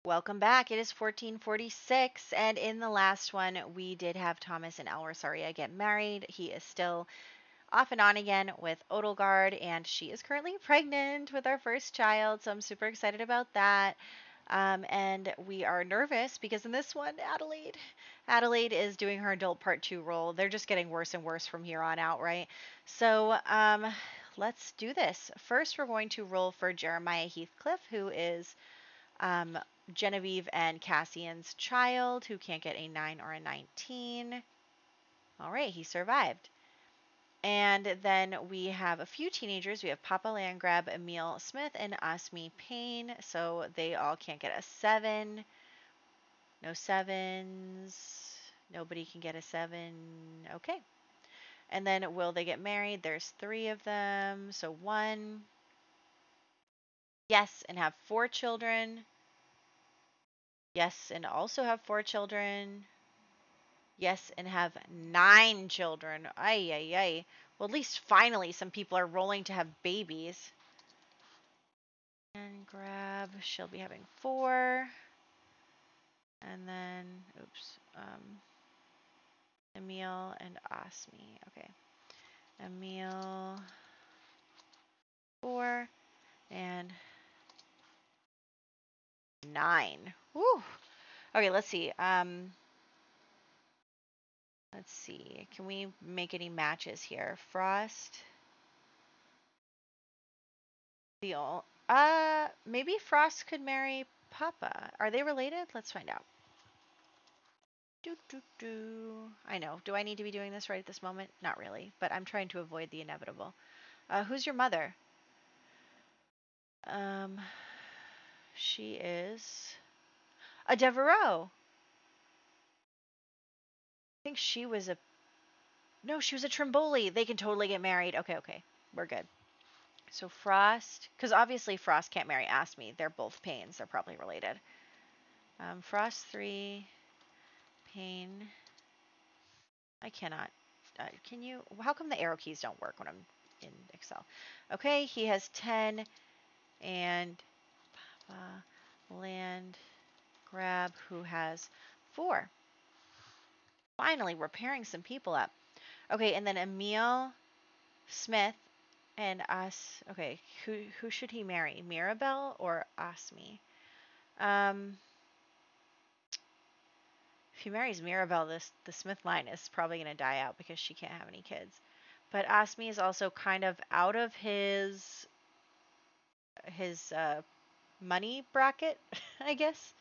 Welcome back. It is 1446, and in the last one, we did have Thomas and Elwersaria get married. He is still off and on again with Odelgard, and she is currently pregnant with our first child, so I'm super excited about that. And we are nervous because in this one, Adelaide is doing her adult part 2 role. They're just getting worse and worse from here on out, right? So, let's do this. First, we're going to roll for Jeremiah Heathcliff, who is um, Genevieve and Cassian's child, who can't get a 9 or a 19. All right, he survived. And then we have a few teenagers. We have Papa Landgrab, Emil Smith, and Asmi Payne. So they all can't get a 7. No sevens. Nobody can get a 7. Okay. And then will they get married? There's 3 of them. So 1. Yes, and have 4 children. Yes, and also have 4 children. Yes, and have 9 children. Ay, ay, ay. Well, at least finally some people are rolling to have babies. And grab, she'll be having 4. And then, oops, Emil and Asmi. Okay. Emil, 4, and 9. Woo! Okay, let's see. Let's see. Can we make any matches here? Frost. Maybe Frost could marry Papa. Are they related? Let's find out. I know. Do I need to be doing this right at this moment? Not really, but I'm trying to avoid the inevitable. Who's your mother? Um, she is a Devereaux. I think she was a no, she was a Trimboli. They can totally get married. Okay, okay, we're good. So Frost, because obviously Frost can't marry Asmi. They're both Pains. They're probably related. Frost 3, Pain. I cannot. Can you? How come the arrow keys don't work when I'm in Excel? Okay, he has 10 and land grab who has 4. Finally, we're pairing some people up. Okay, and then Emil Smith and us. Okay, who should he marry? Mirabelle or Asmi? If he marries Mirabelle, the Smith line is probably going to die out because she can't have any kids. But Asmi is also kind of out of his money bracket, I guess.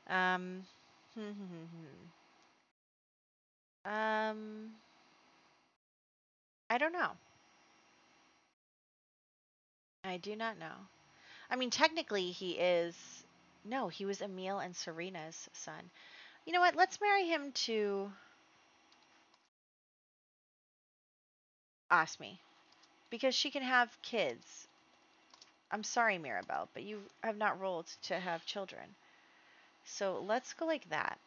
Um, um, I don't know. I do not know. I mean, technically, he is. No, he was Emil and Serena's son. You know what? Let's marry him to Asmi because she can have kids. I'm sorry, Mirabelle, but you have not rolled to have children. So let's go like that.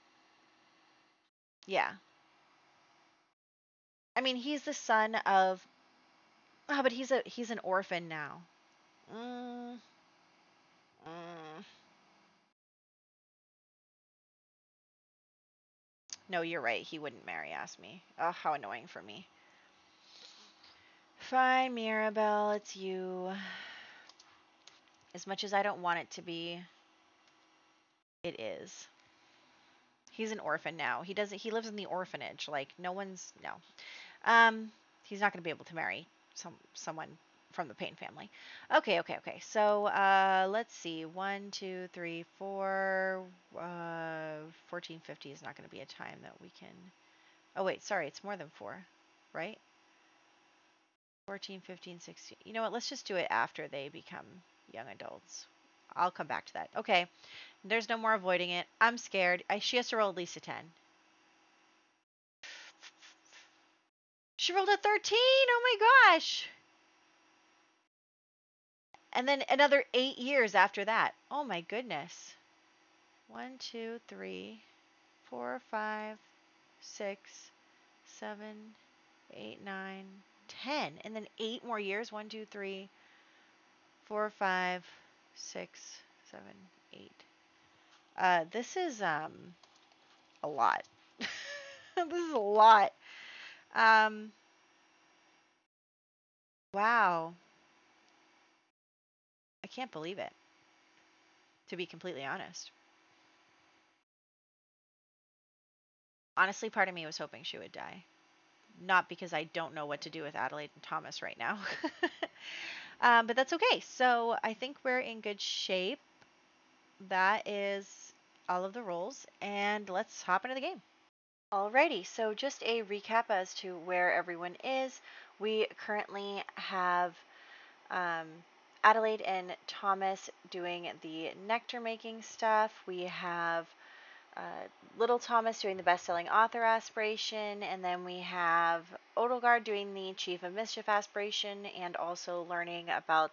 Yeah. I mean, he's the son of. Oh, but he's an orphan now. Mm, mm. No, you're right. He wouldn't marry Asmi. Oh, how annoying for me. Fine, Mirabelle, it's you. As much as I don't want it to be, it is. He's an orphan now. He lives in the orphanage. Like no. He's not going to be able to marry someone from the Payne family. Okay, okay, okay. So, let's see. 1, 2, 3, 4 1450 is not going to be a time that we can. Oh wait, sorry, it's more than 4, right? 14, 15, 16. You know what? Let's just do it after they become young adults. I'll come back to that. Okay. There's no more avoiding it. I'm scared. She has to roll at least a 10. She rolled a 13. Oh my gosh. And then another 8 years after that. Oh my goodness. 1, 2, 3, 4, 5, 6, 7, 8, 9, 10. And then 8 more years. 1, 2, 3, 4, 5, 6, 7, 8. This is a lot. This is a lot. Um, wow. I can't believe it, to be completely honest. Honestly, part of me was hoping she would die. Not because I don't know what to do with Adelaide and Thomas right now. But that's okay. So I think we're in good shape. That is all of the roles, and let's hop into the game. Alrighty, so just a recap as to where everyone is. We currently have um, Adelaide and Thomas doing the nectar making stuff. We have uh, little Thomas doing the best-selling author aspiration, and then we have Odelgard doing the Chief of Mischief aspiration, and also learning about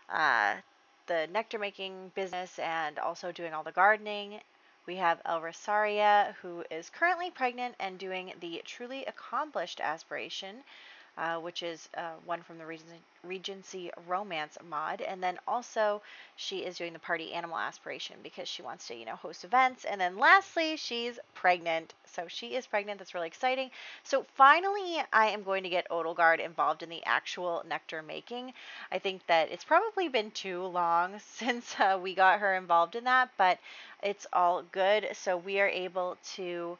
uh, the nectar making business and also doing all the gardening. We have El Rosaria, who is currently pregnant and doing the truly accomplished aspiration, which is one from the Regency Romance mod. And then also she is doing the party animal aspiration because she wants to, host events. And then lastly, she's pregnant. So she is pregnant. That's really exciting. So finally, I am going to get Odelgard involved in the actual nectar making. I think that it's probably been too long since we got her involved in that, but it's all good. So we are able to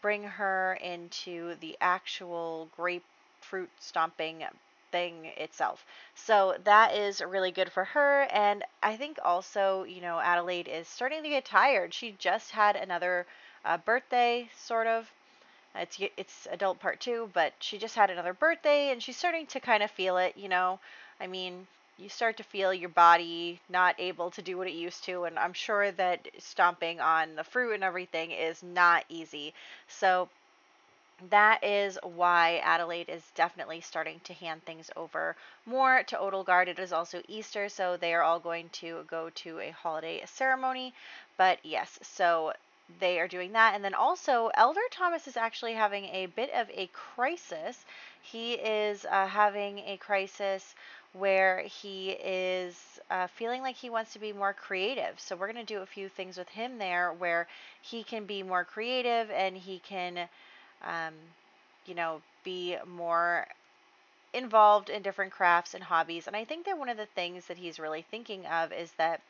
bring her into the actual grapefruit stomping thing itself. So that is really good for her. And I think also, Adelaide is starting to get tired. She just had another birthday, sort of. It's adult part two, but she just had another birthday, and she's starting to kind of feel it. I mean, you start to feel your body not able to do what it used to, and I'm sure that stomping on the fruit and everything is not easy. So that is why Adelaide is definitely starting to hand things over more to Odelgard. It is also Easter, so they are all going to go to a holiday ceremony. But yes, so they are doing that. And then also, Elder Thomas is actually having a bit of a crisis. He is having a crisis where he is feeling like he wants to be more creative. So we're going to do a few things with him there where he can be more creative and he can um, be more involved in different crafts and hobbies. And I think that one of the things that he's really thinking of is that,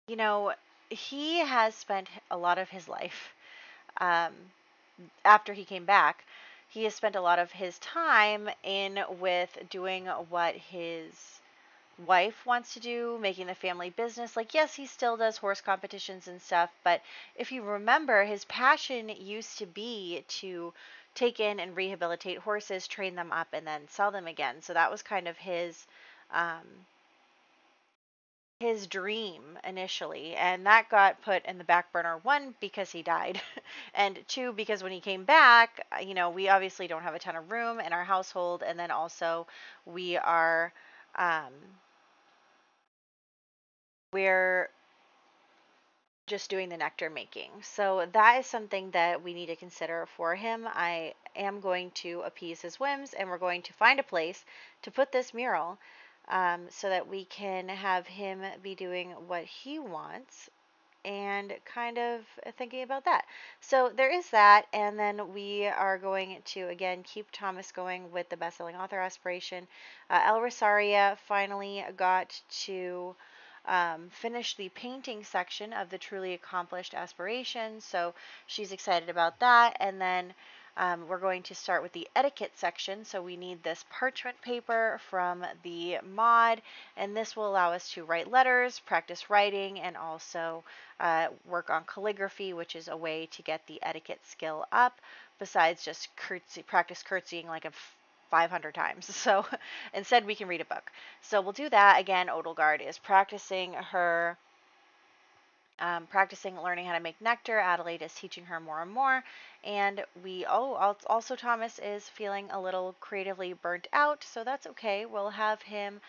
you know, he has spent a lot of his life, um, after he came back, he has spent a lot of his time in with doing what his wife wants to do, making the family business. Like, yes, he still does horse competitions and stuff, but if you remember, his passion used to be to take in and rehabilitate horses, train them up, and then sell them again. So that was kind of um, his dream initially, and that got put in the back burner, one because he died, and two because when he came back, we obviously don't have a ton of room in our household, and then also we are um, we're just doing the nectar making. So that is something that we need to consider for him. I am going to appease his whims, and we're going to find a place to put this mural, so that we can have him be doing what he wants and kind of thinking about that. So there is that, and then we are going to again keep Thomas going with the best-selling author aspiration. El Rosaria finally got to finish the painting section of the truly accomplished aspiration, so she's excited about that. And then we're going to start with the etiquette section. So we need this parchment paper from the mod, and this will allow us to write letters, practice writing, and also work on calligraphy, which is a way to get the etiquette skill up, besides just practice curtsying like a 500 times. So instead, we can read a book. So we'll do that. Again, Odelgard is practicing learning how to make nectar. Adelaide is teaching her more and more. And also Thomas is feeling a little creatively burnt out, so that's okay. We'll have him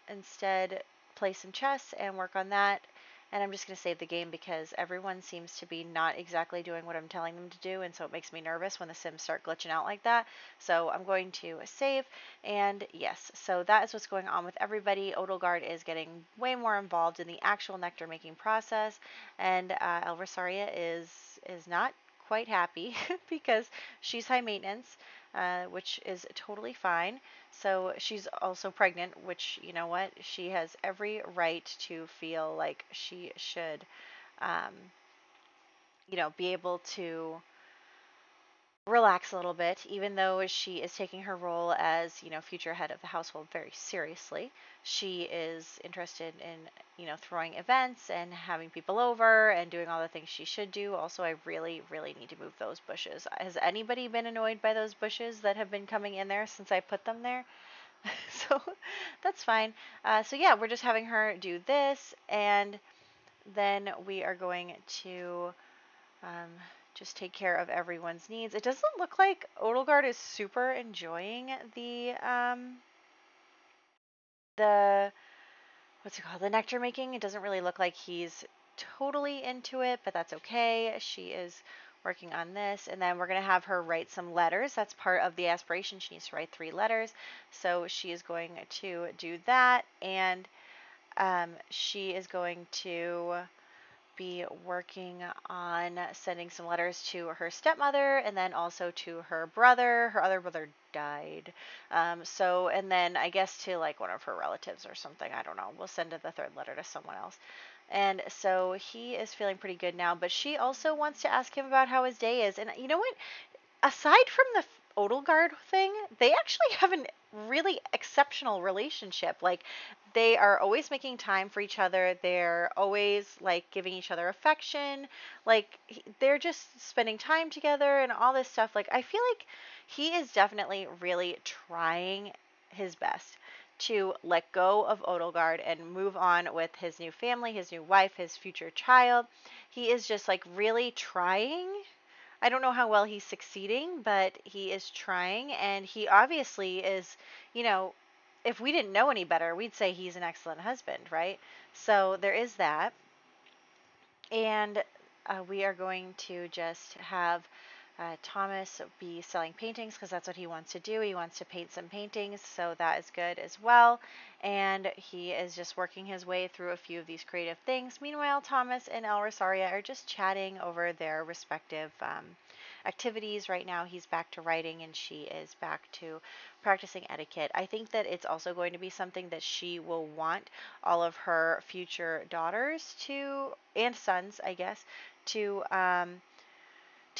instead play some chess and work on that. And I'm just going to save the game because everyone seems to be not exactly doing what I'm telling them to do, and so it makes me nervous when the Sims start glitching out like that. So I'm going to save, and yes, so that is what's going on with everybody. Odelgard is getting way more involved in the actual nectar making process, and El Rosaria is not quite happy because she's high maintenance, which is totally fine. So she's also pregnant, which, you know what, she has every right to feel like she should, um, be able to relax a little bit, even though she is taking her role as, future head of the household very seriously. She is interested in, throwing events and having people over and doing all the things she should do. Also, I really, really need to move those bushes. Has anybody been annoyed by those bushes that have been coming in there since I put them there? So that's fine. So yeah, we're just having her do this, and then we are going to um, just take care of everyone's needs. It doesn't look like Odelgard is super enjoying the what's it called, the nectar making. It doesn't really look like he's totally into it, but that's okay. She is working on this, and then we're going to have her write some letters. That's part of the aspiration. She needs to write 3 letters, so she is going to do that, and she is going to be working on sending some letters to her stepmother and then also to her brother. Her other brother died. And then I guess to like one of her relatives or something. I don't know. We'll send the 3rd letter to someone else. And so he is feeling pretty good now, but she also wants to ask him about how his day is. And you know what? Aside from the Odelgard thing, they actually have a really exceptional relationship. Like, they are always making time for each other. They're always like giving each other affection. Like, they're just spending time together and all this stuff. Like, I feel like he is definitely really trying his best to let go of Odelgard and move on with his new family, his new wife, his future child. He is just like really trying. I don't know how well he's succeeding, but he is trying, and he obviously is, you know, if we didn't know any better, we'd say he's an excellent husband, right? So there is that. And we are going to just have Thomas be selling paintings because that's what he wants to do. He wants to paint some paintings, so that is good as well. And he is just working his way through a few of these creative things. Meanwhile, Thomas and El Rosaria are just chatting over their respective activities. Right now, he's back to writing and she is back to practicing etiquette. I think that it's also going to be something that she will want all of her future daughters to, and sons, I guess, to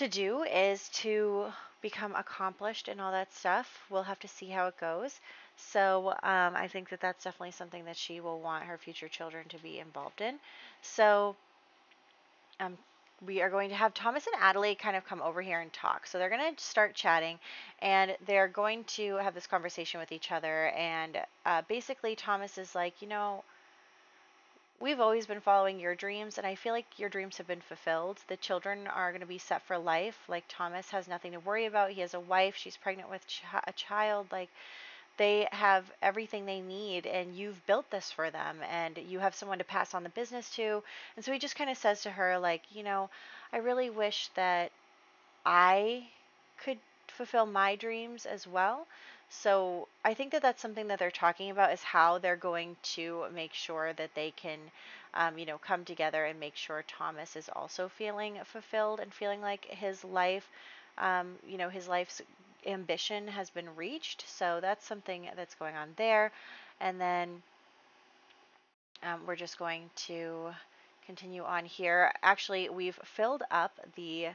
do, is to become accomplished and all that stuff. We'll have to see how it goes. So I think that that's definitely something that she will want her future children to be involved in. So um, we are going to have Thomas and Adelaide kind of come over here and talk. So they're going to start chatting, and they're going to have this conversation with each other. And basically, Thomas is like, we've always been following your dreams, and I feel like your dreams have been fulfilled. The children are going to be set for life. Like, Thomas has nothing to worry about. He has a wife. She's pregnant with a child. Like, they have everything they need, and you've built this for them, and you have someone to pass on the business to. And so he just kind of says to her, like, I really wish that I could fulfill my dreams as well. So I think that that's something that they're talking about, is how they're going to make sure that they can, come together and make sure Thomas is also feeling fulfilled and feeling like his life, his life's ambition has been reached. So that's something that's going on there. And then we're just going to continue on here. Actually, we've filled up the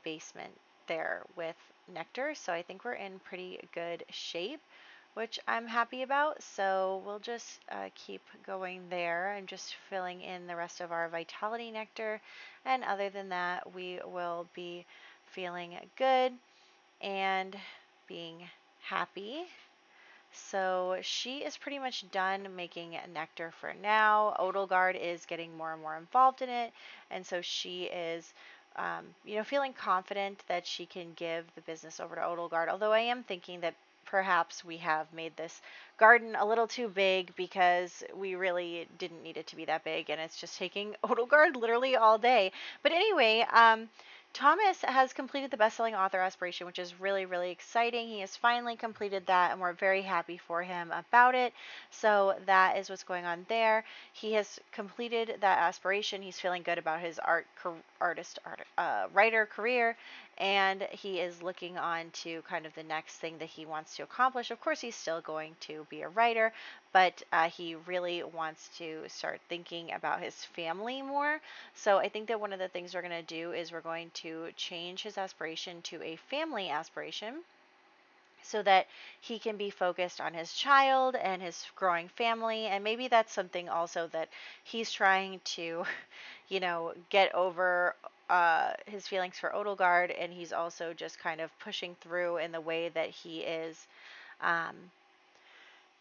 basement there with nectar, so I think we're in pretty good shape, which I'm happy about. So we'll just keep going there. I'm just filling in the rest of our vitality nectar, and other than that, we will be feeling good and being happy. So she is pretty much done making nectar for now. Odelgard is getting more and more involved in it, and so she is, feeling confident that she can give the business over to Odelgard. Although I am thinking that perhaps we have made this garden a little too big because we really didn't need it to be that big, and it's just taking Odelgard literally all day. But anyway, Thomas has completed the best-selling author aspiration, which is really, really exciting. He has finally completed that, and we're very happy for him about it. So that is what's going on there. He has completed that aspiration. He's feeling good about his writer career, and he is looking on to kind of the next thing that he wants to accomplish. Of course, he's still going to be a writer, but he really wants to start thinking about his family more. So I think that one of the things we're going to do is we're going to change his aspiration to a family aspiration, so that he can be focused on his child and his growing family. And maybe that's something also that he's trying to, get over his feelings for Odelgard, and he's also just kind of pushing through in the way that he is um,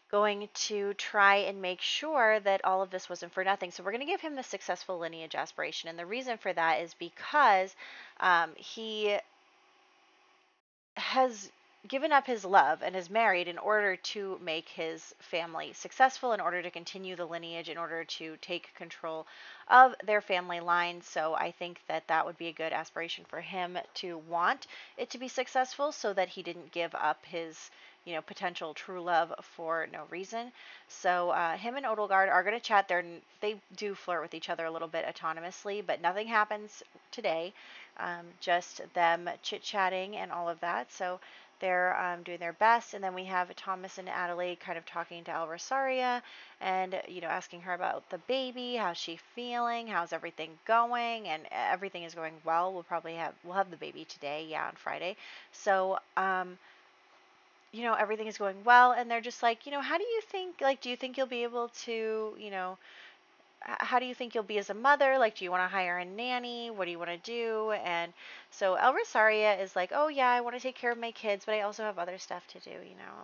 going to try and make sure that all of this wasn't for nothing. So we're going to give him the successful lineage aspiration. And the reason for that is because he has given up his love and is married in order to make his family successful, in order to continue the lineage, in order to take control of their family line. So I think that that would be a good aspiration for him to want it to be successful, so that he didn't give up his potential true love for no reason. So him and Odelgard are going to chat. They do flirt with each other a little bit autonomously, but nothing happens today. Just them chit-chatting and all of that. So they're doing their best. And then we have Thomas and Adelaide kind of talking to Rosaria and, asking her about the baby, how's she feeling, how's everything going, and everything is going well. We'll have the baby today, on Friday. So, everything is going well, and they're just like, how do you think, like, do you think you'll be able to, how do you think you'll be as a mother? Like, do you want to hire a nanny? What do you want to do? And so Rosaria is like, oh yeah, I want to take care of my kids, but I also have other stuff to do,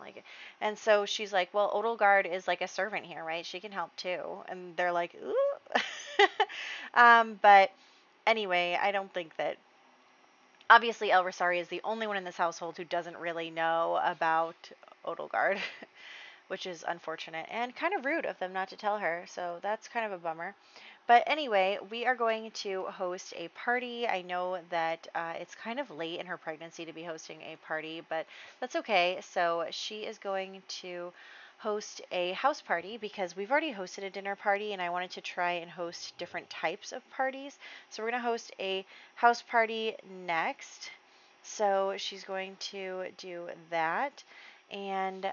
like, and so she's like, well, Odelgard is like a servant here, right? She can help too. And they're like, ooh. But anyway, I don't think that, obviously, Rosaria is the only one in this household who doesn't really know about Odelgard, which is unfortunate and kind of rude of them not to tell her. So that's kind of a bummer. But anyway, we are going to host a party. I know that it's kind of late in her pregnancy to be hosting a party, but that's okay. So she is going to host a house party, because we've already hosted a dinner party and I wanted to try and host different types of parties. So we're going to host a house party next. So she's going to do that, and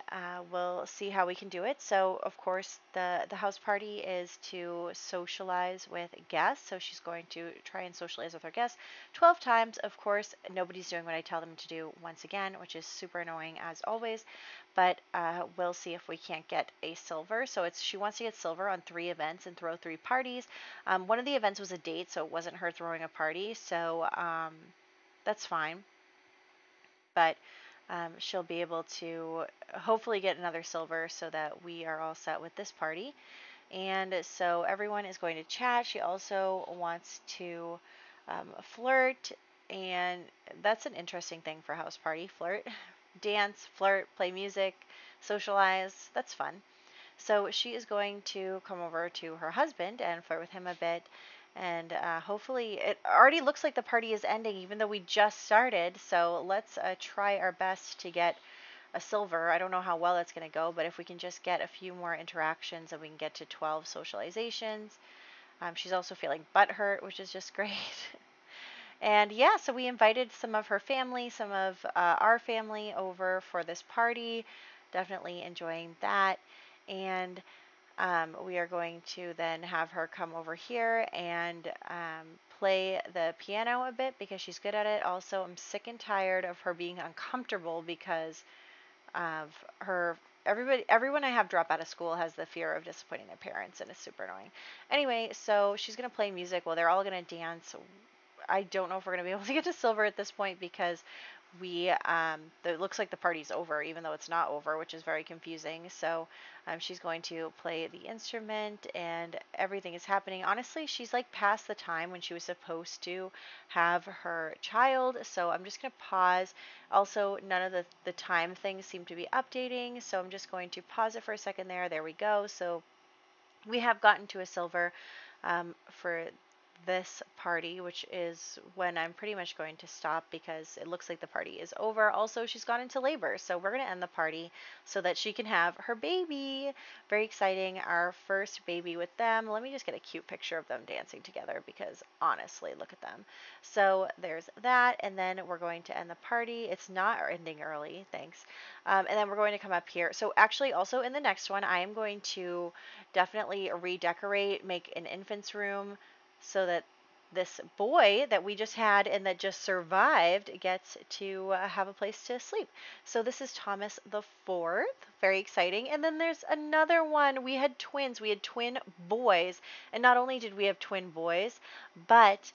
we'll see how we can do it. So of course the house party is to socialize with guests. So she's going to try and socialize with her guests 12 times. Of course, nobody's doing what I tell them to do once again, which is super annoying as always. But we'll see if we can't get a silver. So she wants to get silver on 3 events and throw 3 parties. One of the events was a date, so it wasn't her throwing a party. So that's fine. But she'll be able to hopefully get another silver, so that we are all set with this party. And so everyone is going to chat. She also wants to flirt, and that's an interesting thing for a house party. Flirt, dance, flirt, play music, socialize. That's fun. So she is going to come over to her husband and flirt with him a bit. And hopefully, it already looks like the party is ending, even though we just started. So let's try our best to get a silver. I don't know how well that's going to go, but if we can just get a few more interactions and we can get to 12 socializations. She's also feeling butthurt, which is just great. And yeah, so we invited some of her family, some of our family over for this party. Definitely enjoying that. And we are going to then have her come over here and play the piano a bit, because she's good at it. Also, I'm sick and tired of her being uncomfortable because of her. Everyone I have drop out of school has the fear of disappointing their parents, and it's super annoying. Anyway, so she's going to play music. Well, they're all going to dance. I don't know if we're going to be able to get to silver at this point, because it looks like the party's over, even though it's not over, which is very confusing. So she's going to play the instrument, and everything is happening. Honestly, she's like past the time when she was supposed to have her child. So I'm just going to pause. Also, none of the time things seem to be updating. So I'm just going to pause it for a second there. There we go. So we have gotten to a silver for this party, which is when I'm pretty much going to stop because it looks like the party is over. Also, she's gone into labor, so we're going to end the party so that she can have her baby. Very exciting, our first baby with them. Let me just get a cute picture of them dancing together because honestly, look at them. So there's that, and then we're going to end the party. It's not ending early, thanks. And then we're going to come up here. So actually, also in the next one, I am going to definitely redecorate, make an infant's room so that this boy that we just had and that just survived gets to have a place to sleep. So this is Thomas the Fourth. Very exciting. And then there's another one. We had twins. We had twin boys. And not only did we have twin boys, but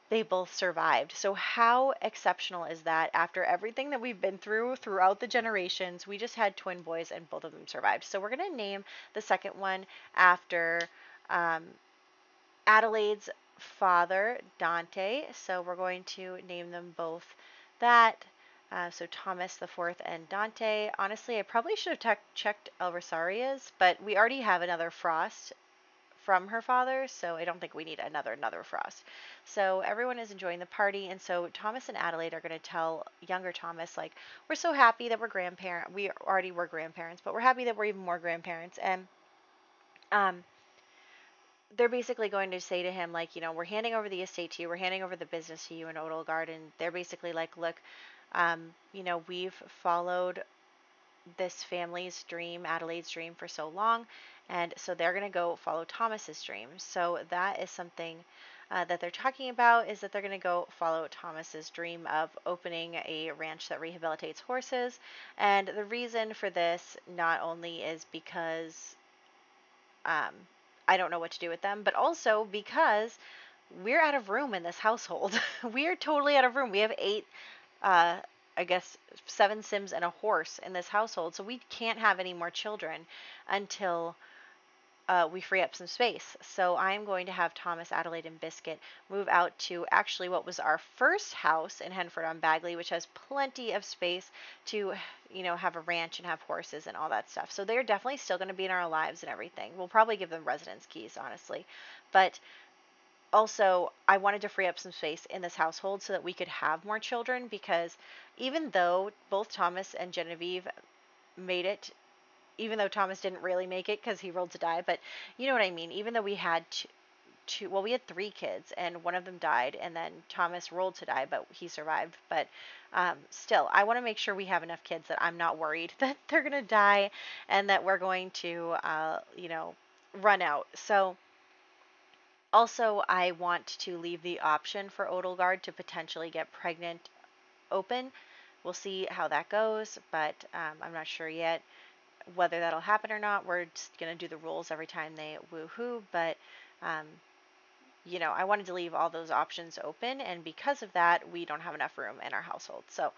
they both survived. So how exceptional is that? After everything that we've been through throughout the generations, we just had twin boys and both of them survived. So we're going to name the second one after Adelaide's father, Dante. So we're going to name them both that. So Thomas the Fourth and Dante. Honestly, I probably should have checked El Rosaria's, but we already have another Frost from her father, so I don't think we need another Frost. So everyone is enjoying the party, and so Thomas and Adelaide are going to tell younger Thomas, like, we're so happy that we're grandparents. We already were grandparents, but we're happy that we're even more grandparents. And um, they're basically going to say to him, like, we're handing over the estate to you, we're handing over the business to you in Odelgard, and they're basically like, look, we've followed this family's dream, Adelaide's dream, for so long, and so they're going to go follow Thomas's dream. So that is something that they're talking about, is that they're going to go follow Thomas's dream of opening a ranch that rehabilitates horses. And the reason for this not only is because I don't know what to do with them, but also because we're out of room in this household. We are totally out of room. We have 8 I guess 7 Sims and a horse in this household, so we can't have any more children until we free up some space. So I'm going to have Thomas, Adelaide, and Biscuit move out to actually what was our first house in Henford on Bagley, which has plenty of space to, have a ranch and have horses and all that stuff. So they're definitely still going to be in our lives and everything. We'll probably give them residence keys, honestly. But also, I wanted to free up some space in this household so that we could have more children, because even though both Thomas and Genevieve made it, even though Thomas didn't really make it because he rolled to die, but you know what I mean, even though we had we had 3 kids and one of them died, and then Thomas rolled to die, but he survived. But still, I want to make sure we have enough kids that I'm not worried that they're going to die and that we're going to, run out. So also, I want to leave the option for Odelgard to potentially get pregnant open. We'll see how that goes, but I'm not sure yet whether that'll happen or not. We're just going to do the rules every time they woohoo, but um, I wanted to leave all those options open, and because of that, we don't have enough room in our household. So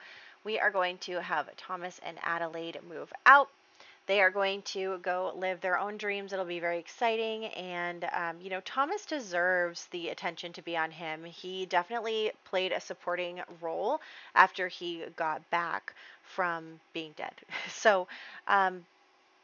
we are going to have Thomas and Adelaide move out. They are going to go live their own dreams. It'll be very exciting. And, Thomas deserves the attention to be on him. He definitely played a supporting role after he got back from being dead. So,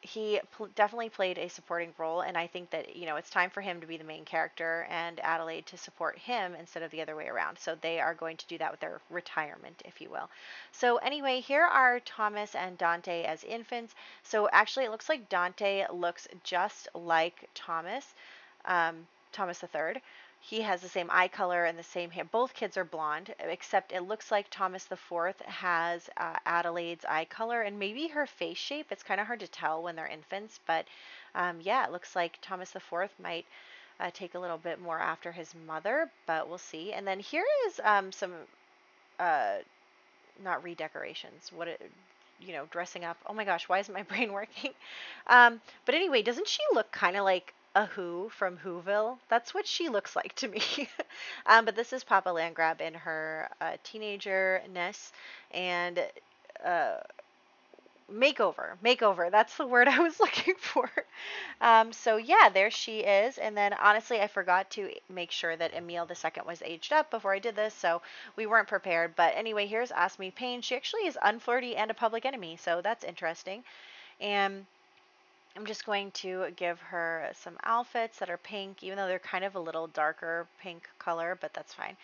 he definitely played a supporting role, and I think that it's time for him to be the main character and Adelaide to support him instead of the other way around. So they are going to do that with their retirement, if you will. So anyway, here are Thomas and Dante as infants. So actually, it looks like Dante looks just like Thomas, Thomas the Third. He has the same eye color and the same hair. Both kids are blonde, except it looks like Thomas the Fourth has Adelaide's eye color and maybe her face shape. It's kind of hard to tell when they're infants, but yeah, it looks like Thomas the Fourth might take a little bit more after his mother, but we'll see. And then here is some, not redecorations, dressing up. Oh my gosh, why isn't my brain working? But anyway, doesn't she look kind of like a Who from Whoville. That's what she looks like to me. But this is Papa Landgrab in her teenager-ness and uh, makeover. That's the word I was looking for. So yeah, there she is. And then honestly, I forgot to make sure that Emil II was aged up before I did this, so we weren't prepared. But anyway, here's Ask Me Pain. She actually is unflirty and a public enemy, so that's interesting. And I'm just going to give her some outfits that are pink, even though they're kind of a little darker pink color, but that's fine.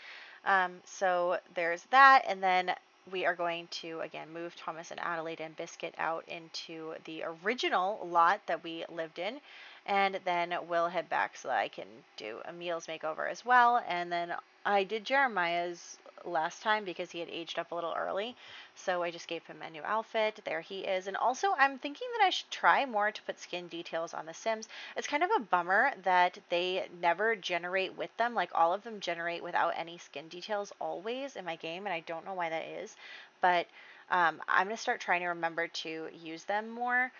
So there's that, and then we are going to, again, move Thomas and Adelaide and Biscuit out into the original lot that we lived in, and then we'll head back so that I can do Emil's makeover as well, and then I did Jeremiah's last time because he had aged up a little early, so I just gave him a new outfit. There he is. And also, I'm thinking that I should try more to put skin details on the Sims. It's kind of a bummer that they never generate with them. Like, all of them generate without any skin details always in my game, and I don't know why that is. But I'm going to start trying to remember to use them more.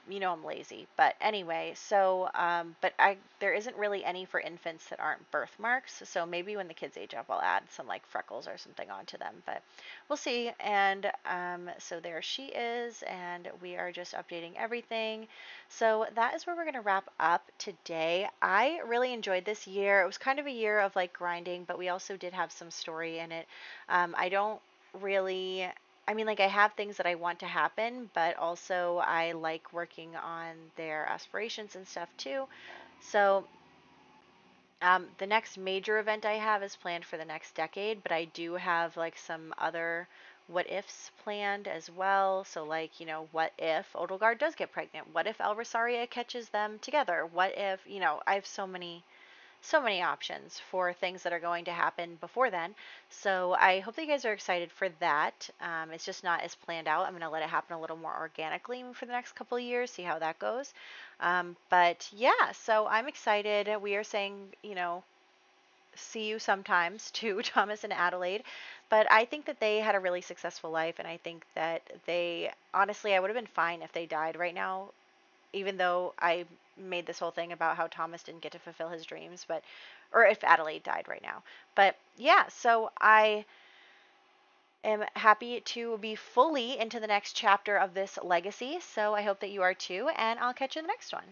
You know, I'm lazy, but anyway, so but there isn't really any for infants that aren't birthmarks, so maybe when the kids age up I'll add some like freckles or something onto them, but we'll see. And so there she is, and we are just updating everything. So that is where we're going to wrap up today. I really enjoyed this year. It was kind of a year of like grinding, but we also did have some story in it. I don't really, I mean, like, I have things that I want to happen, but also I like working on their aspirations and stuff too. So, the next major event I have is planned for the next decade, but I do have like some other what ifs planned as well. So, like, you know, what if Odelgard does get pregnant? What if El Rosaria catches them together? What if, you know, I have so many options for things that are going to happen before then. So I hope that you guys are excited for that. It's just not as planned out. I'm going to let it happen a little more organically for the next couple of years, see how that goes. But yeah, so I'm excited. We are saying, you know, see you sometimes to Thomas and Adelaide. But I think that they had a really successful life, and I think that they, honestly, I would have been fine if they died right now, even though I made this whole thing about how Thomas didn't get to fulfill his dreams, but or if Adelaide died right now. But yeah, so I am happy to be fully into the next chapter of this legacy. So I hope that you are too, and I'll catch you in the next one.